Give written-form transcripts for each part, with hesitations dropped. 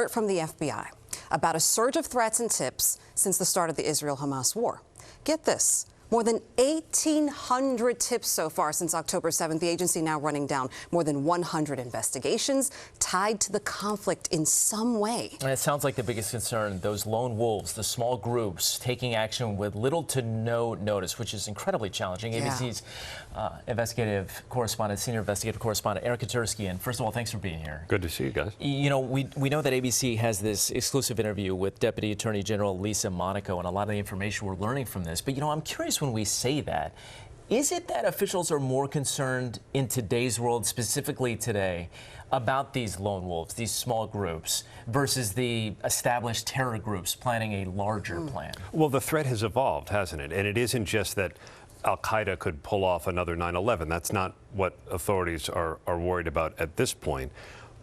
alert from the FBI about a surge of threats and tips since the start of the Israel-Hamas war. Get this. More than 1,800 tips so far since October 7th. The agency now running down more than 100 investigations tied to the conflict in some way. And it sounds like the biggest concern, those lone wolves, the small groups taking action with little to no notice, which is incredibly challenging. Yeah. ABC's investigative correspondent, senior investigative correspondent, Katersky. And first of all, thanks for being here. Good to see you guys. You know, we know that ABC has this exclusive interview with Deputy Attorney General Lisa Monaco, and a lot of the information we're learning from this. But, you know, I'm curious when we say that, is it that officials are more concerned in today's world, specifically today, about these lone wolves, these small groups, versus the established terror groups planning a larger plan? Well, the threat has evolved, hasn't it? And it isn't just that Al-Qaeda could pull off another 9/11. That's not what authorities are worried about at this point.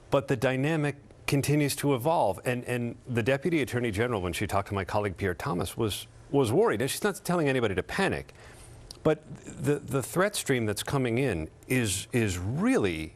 But the dynamic continues to evolve. And the Deputy Attorney General, when she talked to my colleague Pierre Thomas, was worried. And she's not telling anybody to panic. But the threat stream that's coming in is really,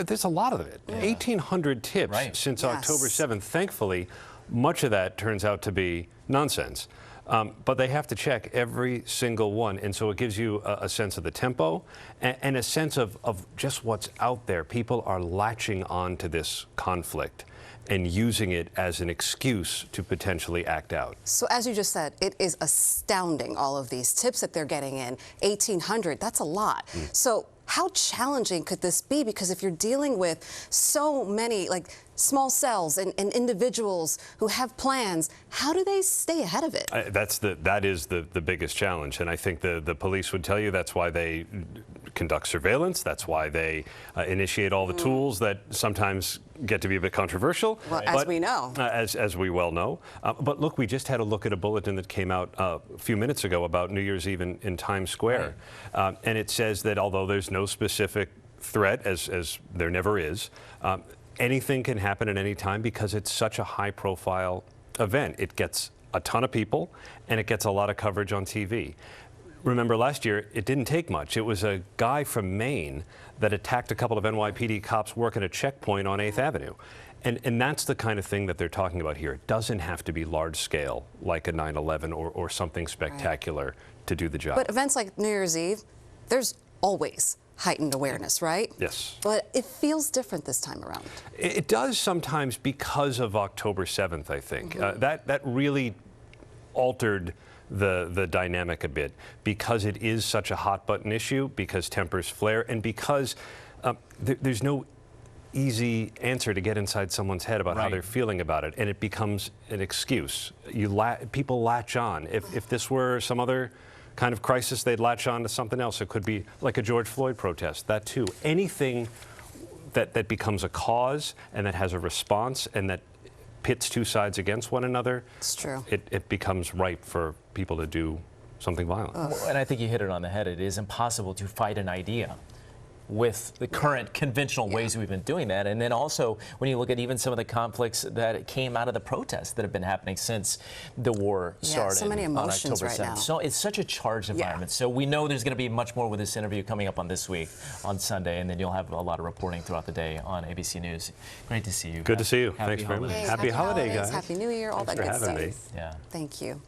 there's a lot of it. Yeah. 1,800 tips since October 7th. Thankfully, much of that turns out to be nonsense. But they have to check every single one. And so it gives you a sense of the tempo and a sense of just what's out there. People are latching on to this conflict and using it as an excuse to potentially act out. So as you just said, it is astounding, all of these tips that they're getting in. 1,800, that's a lot. So how challenging could this be? Because if you're dealing with so many, like, small cells and individuals who have plans, how do they stay ahead of it? That is the biggest challenge. And I think the police would tell you that's why they conduct surveillance. That's why they initiate all the tools that sometimes get to be a bit controversial. Well, as we know. As we well know. But look, we just had a look at a bulletin that came out a few minutes ago about New Year's Eve in Times Square. Right. And it says that although there's no specific threat, as there never is, anything can happen at any time because it's such a high-profile event. It gets a ton of people, and it gets a lot of coverage on TV. Remember, last year, it didn't take much. It was a guy from Maine that attacked a couple of NYPD cops working a checkpoint on 8th Avenue. And that's the kind of thing that they're talking about here. It doesn't have to be large-scale, like a 9/11 or something spectacular to do the job. But events like New Year's Eve, there's always heightened awareness, right? Yes. But it feels different this time around. It does sometimes because of October 7th, I think. That really altered the dynamic a bit because it is such a hot-button issue, because tempers flare, and because there's no easy answer to get inside someone's head about how they're feeling about it, and it becomes an excuse. People latch on. If this were some other kind of crisis, they'd latch on to something else. It could be like a George Floyd protest, that too. Anything that becomes a cause and that has a response and that pits two sides against one another, it's true. It becomes ripe for people to do something violent. And I think you hit it on the head. It is impossible to fight an idea with the current conventional ways we've been doing that. And then also, when you look at even some of the conflicts that came out of the protests that have been happening since the war started so many emotions on October 7th. right now. So it's such a charged environment. So we know there's going to be much more with this interview coming up on this week on Sunday, and then you'll have a lot of reporting throughout the day on ABC News. Great to see you. Good to see you. Happy Thanks very much. holidays. Happy holiday, guys. Happy New Year, all that good stuff. Me. Yeah. Thank you.